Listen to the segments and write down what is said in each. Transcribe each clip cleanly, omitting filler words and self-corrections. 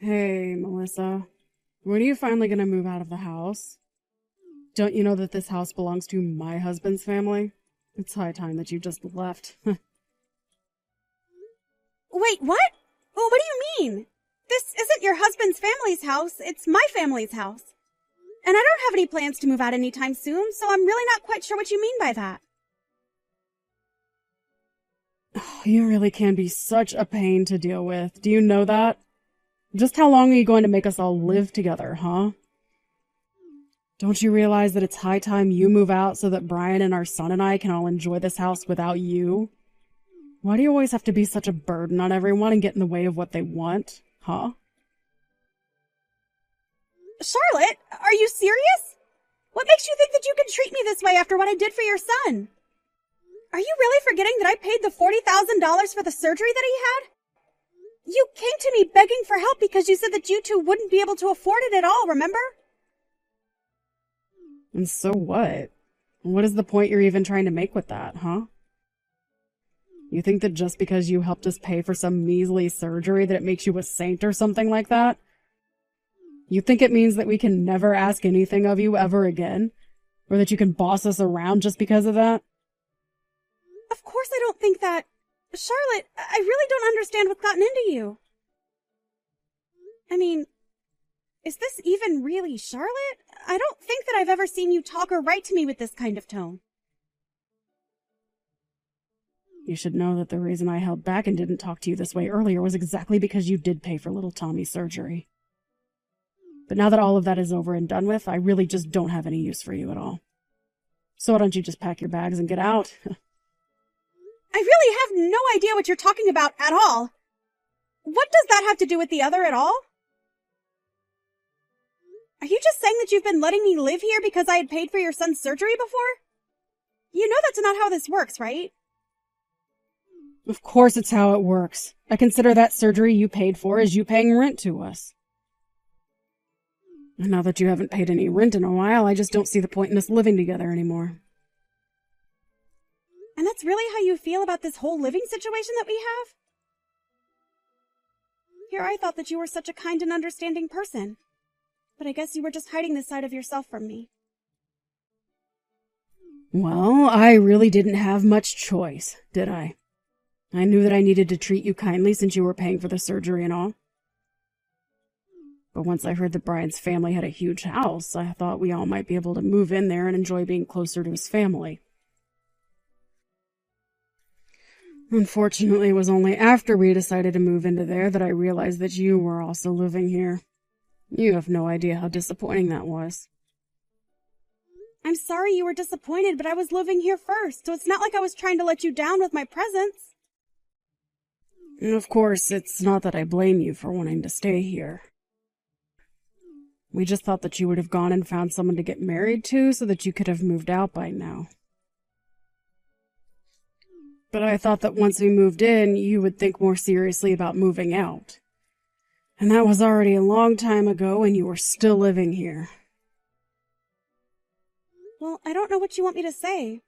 Hey, Melissa. When are you finally gonna move out of the house? Don't you know that this house belongs to my husband's family? It's high time that you just left. Wait, what? Well, what do you mean? This isn't your husband's family's house, it's my family's house. And I don't have any plans to move out anytime soon, so I'm really not quite sure what you mean by that. You really can be such a pain to deal with. Do you know that? Just how long are you going to make us all live together, huh? Don't you realize that it's high time you move out so that Brian and our son and I can all enjoy this house without you? Why do you always have to be such a burden on everyone and get in the way of what they want, huh? Charlotte, are you serious? What makes you think that you can treat me this way after what I did for your son? Are you really forgetting that I paid the $40,000 for the surgery that he had? You came to me begging for help because you said that you two wouldn't be able to afford it at all, remember? And so what? What is the point you're even trying to make with that, huh? You think that just because you helped us pay for some measly surgery that it makes you a saint or something like that? You think it means that we can never ask anything of you ever again? Or that you can boss us around just because of that? Of course I don't think that. Charlotte, I really don't understand what's gotten into you. I mean, is this even really Charlotte? I don't think that I've ever seen you talk or write to me with this kind of tone. You should know that the reason I held back and didn't talk to you this way earlier was exactly because you did pay for little Tommy's surgery. But now that all of that is over and done with, I really just don't have any use for you at all. So why don't you just pack your bags and get out? I really have no idea what you're talking about at all. What does that have to do with the other at all? Are you just saying that you've been letting me live here because I had paid for your son's surgery before? You know that's not how this works, right? Of course it's how it works. I consider that surgery you paid for as you paying rent to us. And now that you haven't paid any rent in a while, I just don't see the point in us living together anymore. And that's really how you feel about this whole living situation that we have? Here I thought that you were such a kind and understanding person. But I guess you were just hiding this side of yourself from me. Well, I really didn't have much choice, did I? I knew that I needed to treat you kindly since you were paying for the surgery and all. But once I heard that Brian's family had a huge house, I thought we all might be able to move in there and enjoy being closer to his family. Unfortunately, it was only after we decided to move into there that I realized that you were also living here. You have no idea how disappointing that was. I'm sorry you were disappointed, but I was living here first, so it's not like I was trying to let you down with my presence. And of course, it's not that I blame you for wanting to stay here. We just thought that you would have gone and found someone to get married to so that you could have moved out by now. But I thought that once we moved in, you would think more seriously about moving out. And that was already a long time ago and you were still living here. Well, I don't know what you want me to say.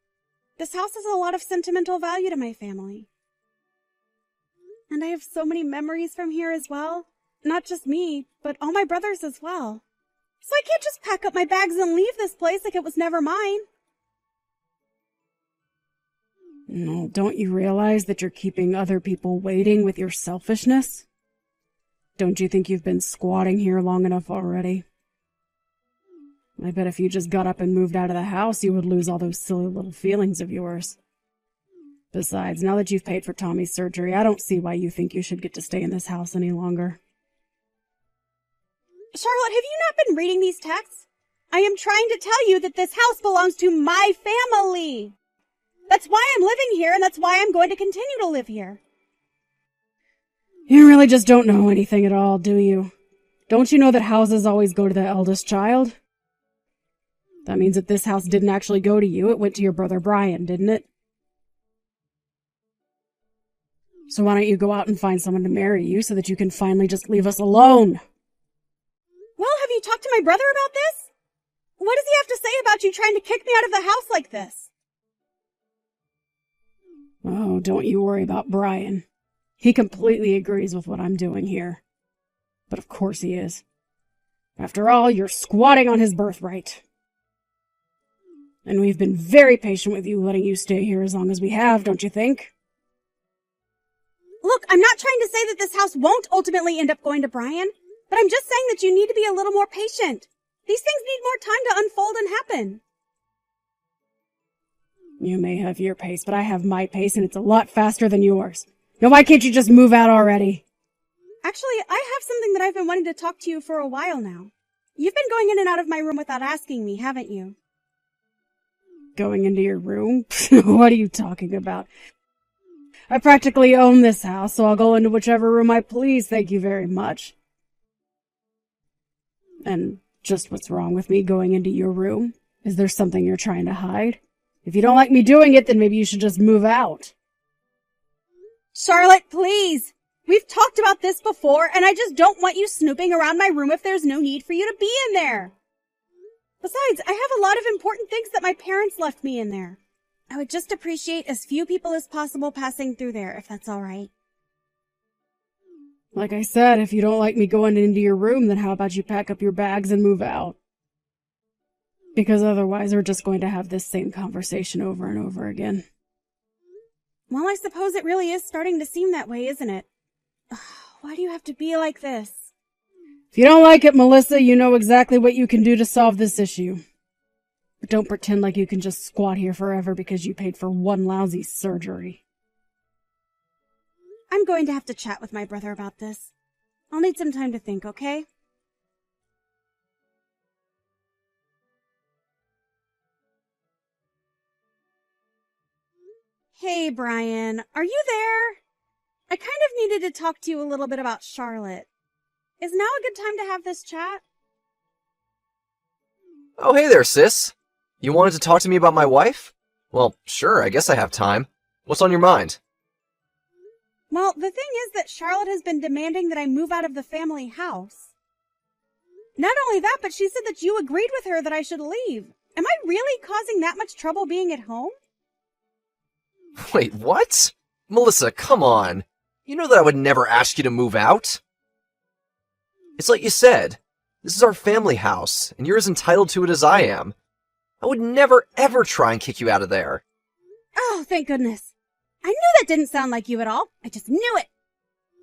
This house has a lot of sentimental value to my family. And I have so many memories from here as well. Not just me, but all my brothers as well. So I can't just pack up my bags and leave this place like it was never mine. No, don't you realize that you're keeping other people waiting with your selfishness? Don't you think you've been squatting here long enough already? I bet if you just got up and moved out of the house, you would lose all those silly little feelings of yours. Besides, now that you've paid for Tommy's surgery, I don't see why you think you should get to stay in this house any longer. Charlotte, have you not been reading these texts? I am trying to tell you that this house belongs to my family. That's why I'm living here, and that's why I'm going to continue to live here. You really just don't know anything at all, do you? Don't you know that houses always go to the eldest child? That means that this house didn't actually go to you, it went to your brother Brian, didn't it? So why don't you go out and find someone to marry you so that you can finally just leave us alone? Well, have you talked to my brother about this? What does he have to say about you trying to kick me out of the house like this? Oh, don't you worry about Brian. He completely agrees with what I'm doing here. But of course he is. After all, you're squatting on his birthright. And we've been very patient with you, letting you stay here as long as we have, don't you think? Look, I'm not trying to say that this house won't ultimately end up going to Brian, but I'm just saying that you need to be a little more patient. These things need more time to unfold and happen. You may have your pace, but I have my pace, and it's a lot faster than yours. Now why can't you just move out already? Actually, I have something that I've been wanting to talk to you for a while now. You've been going in and out of my room without asking me, haven't you? Going into your room? What are you talking about? I practically own this house, so I'll go into whichever room I please, thank you very much. And just what's wrong with me going into your room? Is there something you're trying to hide? If you don't like me doing it, then maybe you should just move out. Charlotte, please! We've talked about this before, and I just don't want you snooping around my room if there's no need for you to be in there. Besides, I have a lot of important things that my parents left me in there. I would just appreciate as few people as possible passing through there, if that's all right. Like I said, if you don't like me going into your room, then how about you pack up your bags and move out? Because otherwise we're just going to have this same conversation over and over again. Well, I suppose it really is starting to seem that way, isn't it? Why do you have to be like this? If you don't like it, Melissa, you know exactly what you can do to solve this issue. But don't pretend like you can just squat here forever because you paid for one lousy surgery. I'm going to have to chat with my brother about this. I'll need some time to think, okay? Hey, Brian, are you there? I kind of needed to talk to you a little bit about Charlotte. Is now a good time to have this chat? Oh, hey there, sis. You wanted to talk to me about my wife? Well, sure, I guess I have time. What's on your mind? Well, the thing is that Charlotte has been demanding that I move out of the family house. Not only that, but she said that you agreed with her that I should leave. Am I really causing that much trouble being at home? Wait, what? Melissa, come on. You know that I would never ask you to move out. It's like you said. This is our family house, and you're as entitled to it as I am. I would never, ever try and kick you out of there. Oh, thank goodness. I knew that didn't sound like you at all. I just knew it.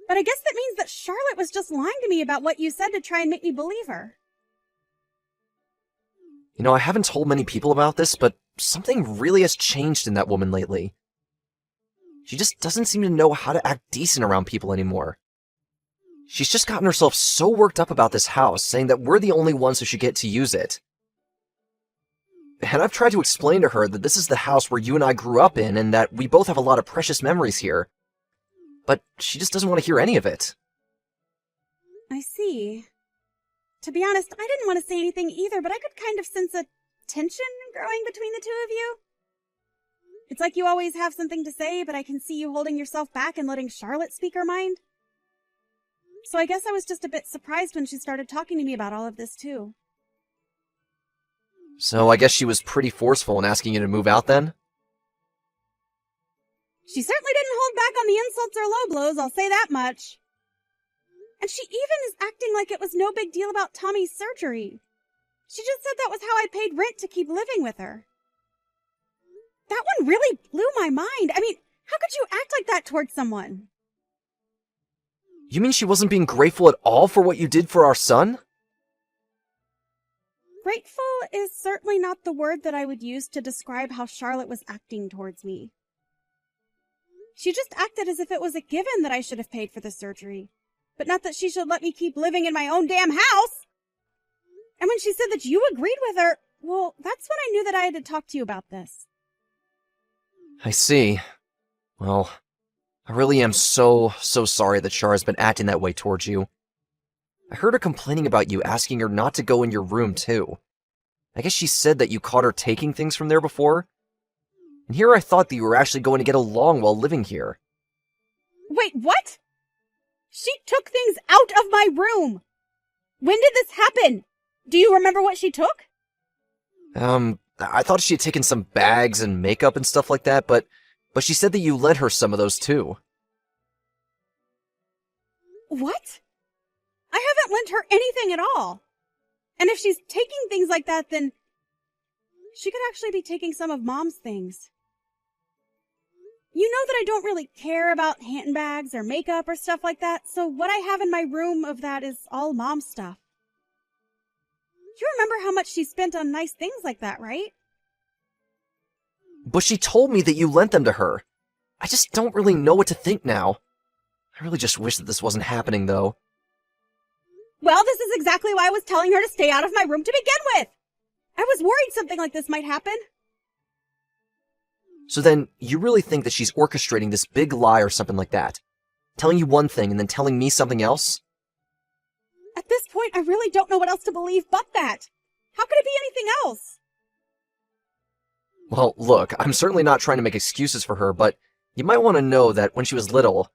But I guess that means that Charlotte was just lying to me about what you said to try and make me believe her. You know, I haven't told many people about this, but something really has changed in that woman lately. She just doesn't seem to know how to act decent around people anymore. She's just gotten herself so worked up about this house, saying that we're the only ones who should get to use it. And I've tried to explain to her that this is the house where you and I grew up in, and that we both have a lot of precious memories here. But she just doesn't want to hear any of it. I see. To be honest, I didn't want to say anything either, but I could kind of sense a tension growing between the two of you. It's like you always have something to say, but I can see you holding yourself back and letting Charlotte speak her mind. So I guess I was just a bit surprised when she started talking to me about all of this, too. So I guess she was pretty forceful in asking you to move out then? She certainly didn't hold back on the insults or low blows, I'll say that much. And she even is acting like it was no big deal about Tommy's surgery. She just said that was how I paid rent to keep living with her. That one really blew my mind. I mean, how could you act like that towards someone? You mean she wasn't being grateful at all for what you did for our son? Grateful is certainly not the word that I would use to describe how Charlotte was acting towards me. She just acted as if it was a given that I should have paid for the surgery, but not that she should let me keep living in my own damn house. And when she said that you agreed with her, well, that's when I knew that I had to talk to you about this. I see. Well, I really am so sorry that Char has been acting that way towards you. I heard her complaining about you, asking her not to go in your room, too. I guess she said that you caught her taking things from there before. And here I thought that you were actually going to get along while living here. Wait, what? She took things out of my room! When did this happen? Do you remember what she took? I thought she had taken some bags and makeup and stuff like that, but she said that you lent her some of those too. What? I haven't haven't lent her anything at all. And if she's taking things like that, then she could actually be taking some of Mom's things. You know that I don't really care about handbags or makeup or stuff like that, so what I have in my room of that is all Mom's stuff. You remember how much she spent on nice things like that, right? But she told me that you lent them to her. I just don't really know what to think now. I really just wish that this wasn't happening, though. Well, this is exactly why I was telling her to stay out of my room to begin with. I was worried something like this might happen. So then, you really think that she's orchestrating this big lie or something like that? Telling you one thing and then telling me something else? At this point, I really don't know what else to believe but that. How could it be anything else? Well, look, I'm certainly not trying to make excuses for her, but you might want to know that when she was little,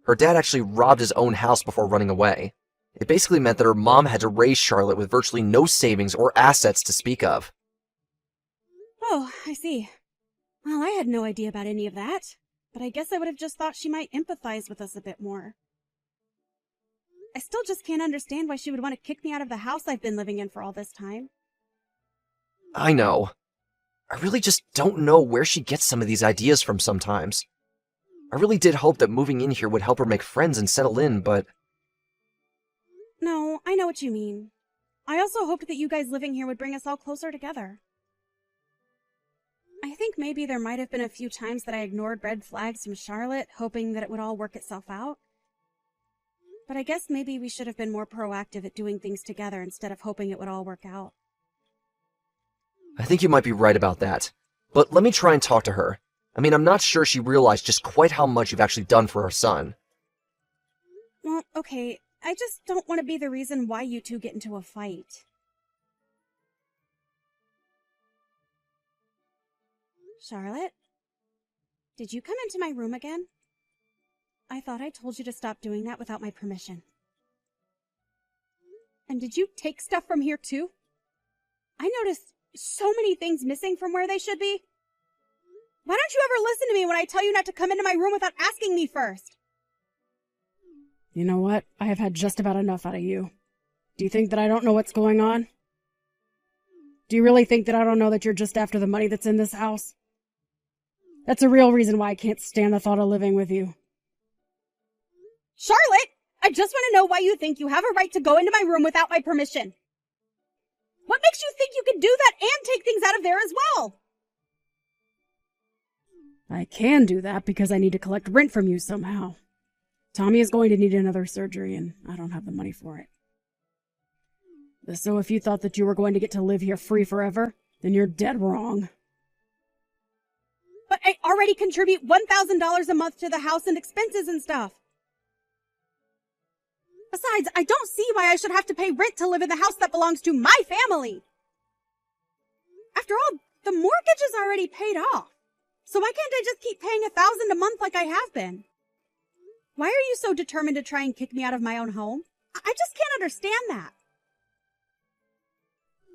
her dad actually robbed his own house before running away. It basically meant that her mom had to raise Charlotte with virtually no savings or assets to speak of. Oh, I see. Well, I had no idea about any of that, but I guess I would have just thought she might empathize with us a bit more. I still just can't understand why she would want to kick me out of the house I've been living in for all this time. I know. I really just don't know where she gets some of these ideas from sometimes. I really did hope that moving in here would help her make friends and settle in, but... No, I know what you mean. I also hoped that you guys living here would bring us all closer together. I think maybe there might have been a few times that I ignored red flags from Charlotte, hoping that it would all work itself out. But I guess maybe we should have been more proactive at doing things together instead of hoping it would all work out. I think you might be right about that. But let me try and talk to her. I mean, I'm not sure she realized just quite how much you've actually done for her son. Well, okay, I just don't want to be the reason why you two get into a fight. Charlotte? Did you come into my room again? I thought I told you to stop doing that without my permission. And did you take stuff from here too? I noticed so many things missing from where they should be. Why don't you ever listen to me when I tell you not to come into my room without asking me first? You know what? I have had just about enough out of you. Do you think that I don't know what's going on? Do you really think that I don't know that you're just after the money that's in this house? That's a real reason why I can't stand the thought of living with you. Charlotte, I just want to know why you think you have a right to go into my room without my permission. What makes you think you can do that and take things out of there as well? I can do that because I need to collect rent from you somehow. Tommy is going to need another surgery and I don't have the money for it. So if you thought that you were going to get to live here free forever, then you're dead wrong. But I already contribute $1,000 a month to the house and expenses and stuff. Besides, I don't see why I should have to pay rent to live in the house that belongs to my family. After all, the mortgage is already paid off. So why can't I just keep paying $1,000 a month like I have been? Why are you so determined to try and kick me out of my own home? I just can't understand that.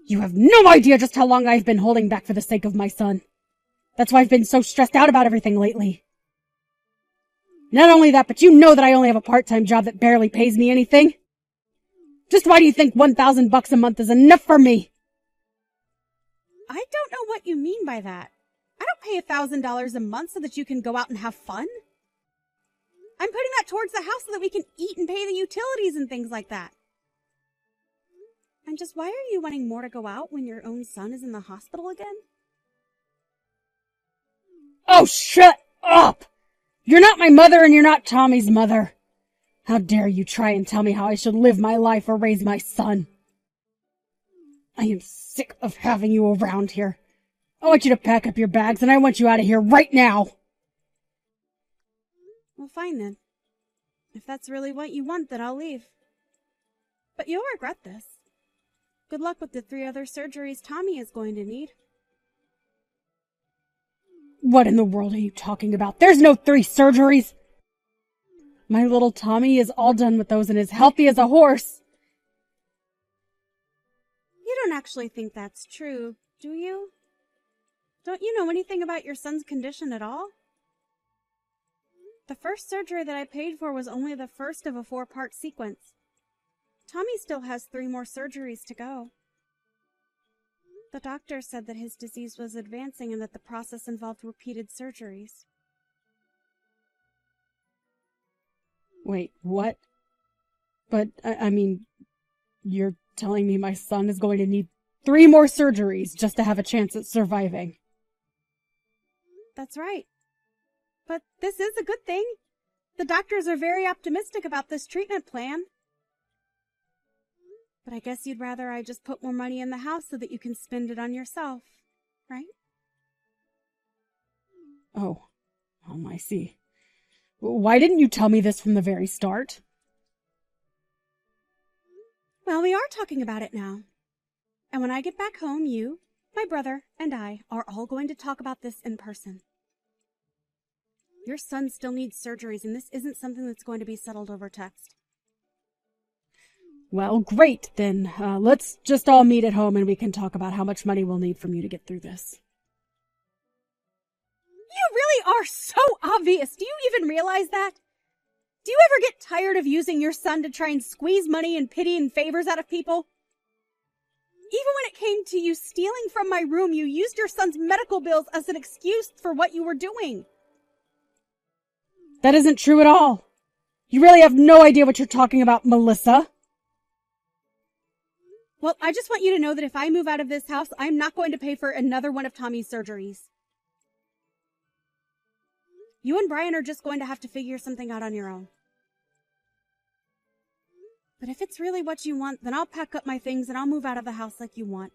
You have no idea just how long I've been holding back for the sake of my son. That's why I've been so stressed out about everything lately. Not only that, but you know that I only have a part-time job that barely pays me anything. Just why do you think $1,000 a month is enough for me? I don't know what you mean by that. I don't pay $1,000 a month so that you can go out and have fun. I'm putting that towards the house so that we can eat and pay the utilities and things like that. And just why are you wanting more to go out when your own son is in the hospital again? Oh, shut up! You're not my mother and you're not Tommy's mother. How dare you try and tell me how I should live my life or raise my son? I am sick of having you around here. I want you to pack up your bags and I want you out of here right now. Well, fine then. If that's really what you want, then I'll leave. But you'll regret this. Good luck with the 3 other surgeries Tommy is going to need. What in the world are you talking about? There's no 3 surgeries. My little Tommy is all done with those and is healthy as a horse. You don't actually think that's true, do you? Don't you know anything about your son's condition at all? The first surgery that I paid for was only the first of a 4-part sequence. Tommy still has 3 more surgeries to go. The doctor said that his disease was advancing and that the process involved repeated surgeries. Wait, what? But, I mean, you're telling me my son is going to need 3 more surgeries just to have a chance at surviving. That's right. But this is a good thing. The doctors are very optimistic about this treatment plan. But I guess you'd rather I just put more money in the house so that you can spend it on yourself, right? Oh, I see. Why didn't you tell me this from the very start? Well, we are talking about it now. And when I get back home, you, my brother, and I are all going to talk about this in person. Your son still needs surgeries, and this isn't something that's going to be settled over text. Well, great, then. Let's just all meet at home and we can talk about how much money we'll need from you to get through this. You really are so obvious. Do you even realize that? Do you ever get tired of using your son to try and squeeze money and pity and favors out of people? Even when it came to you stealing from my room, you used your son's medical bills as an excuse for what you were doing. That isn't true at all. You really have no idea what you're talking about, Melissa. Well, I just want you to know that if I move out of this house, I'm not going to pay for another one of Tommy's surgeries. You and Brian are just going to have to figure something out on your own. But if it's really what you want, then I'll pack up my things and I'll move out of the house like you want.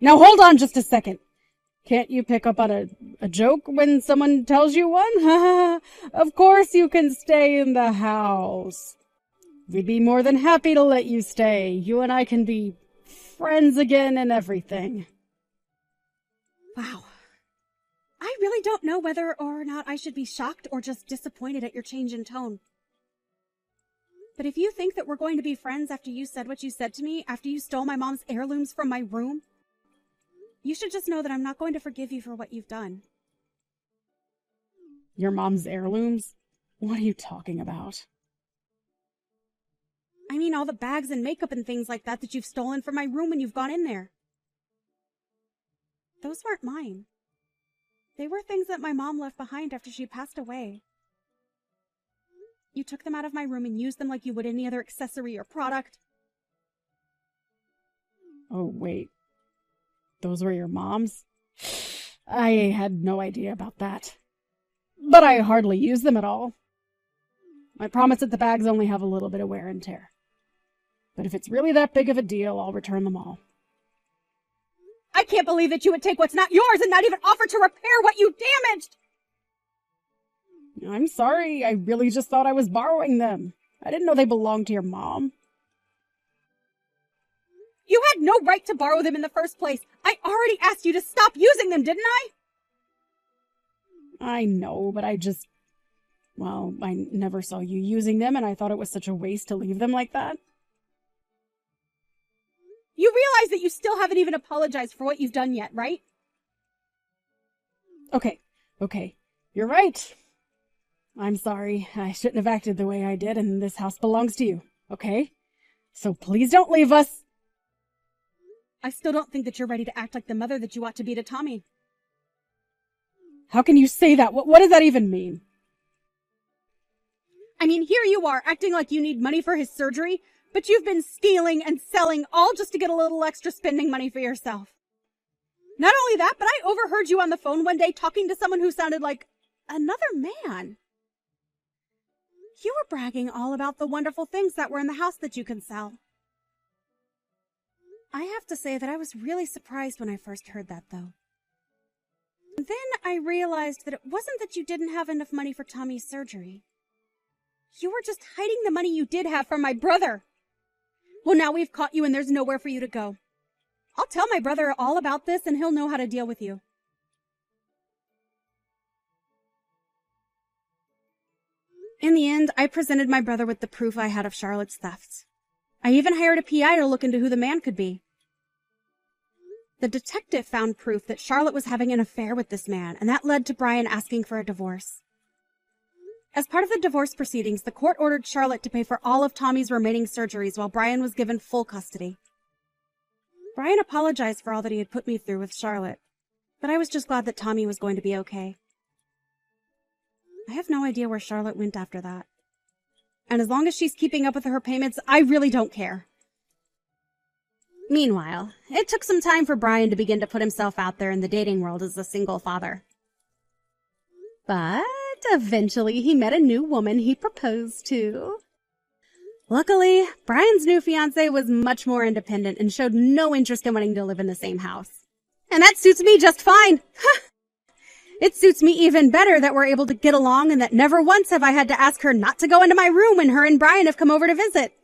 Now hold on just a second. Can't you pick up on a joke when someone tells you one? Of course you can stay in the house. We'd be more than happy to let you stay. You and I can be friends again and everything. Wow. I really don't know whether or not I should be shocked or just disappointed at your change in tone. But if you think that we're going to be friends after you said what you said to me, after you stole my mom's heirlooms from my room, you should just know that I'm not going to forgive you for what you've done. Your mom's heirlooms? What are you talking about? I mean all the bags and makeup and things like that you've stolen from my room when you've gone in there. Those weren't mine. They were things that my mom left behind after she passed away. You took them out of my room and used them like you would any other accessory or product. Oh, wait. Those were your mom's? I had no idea about that. But I hardly use them at all. I promise that the bags only have a little bit of wear and tear. But if it's really that big of a deal, I'll return them all. I can't believe that you would take what's not yours and not even offer to repair what you damaged! I'm sorry, I really just thought I was borrowing them. I didn't know they belonged to your mom. You had no right to borrow them in the first place. I already asked you to stop using them, didn't I? I know, but I never saw you using them, and I thought it was such a waste to leave them like that. You realize that you still haven't even apologized for what you've done yet, right? Okay. You're right. I'm sorry. I shouldn't have acted the way I did, and this house belongs to you, okay? So please don't leave us. I still don't think that you're ready to act like the mother that you ought to be to Tommy. How can you say that? What does that even mean? I mean, here you are, acting like you need money for his surgery, but you've been stealing and selling all just to get a little extra spending money for yourself. Not only that, but I overheard you on the phone one day talking to someone who sounded like another man. You were bragging all about the wonderful things that were in the house that you can sell. I have to say that I was really surprised when I first heard that, though. Then I realized that it wasn't that you didn't have enough money for Tommy's surgery. You were just hiding the money you did have from my brother. Well, now we've caught you and there's nowhere for you to go. I'll tell my brother all about this and he'll know how to deal with you. In the end, I presented my brother with the proof I had of Charlotte's thefts. I even hired a PI to look into who the man could be. The detective found proof that Charlotte was having an affair with this man, and that led to Brian asking for a divorce. As part of the divorce proceedings, the court ordered Charlotte to pay for all of Tommy's remaining surgeries while Brian was given full custody. Brian apologized for all that he had put me through with Charlotte, but I was just glad that Tommy was going to be okay. I have no idea where Charlotte went after that. And as long as she's keeping up with her payments, I really don't care. Meanwhile, it took some time for Brian to begin to put himself out there in the dating world as a single father. But eventually he met a new woman he proposed to. Luckily, Brian's new fiancée was much more independent and showed no interest in wanting to live in the same house. And that suits me just fine. It suits me even better that we're able to get along and that never once have I had to ask her not to go into my room when her and Brian have come over to visit.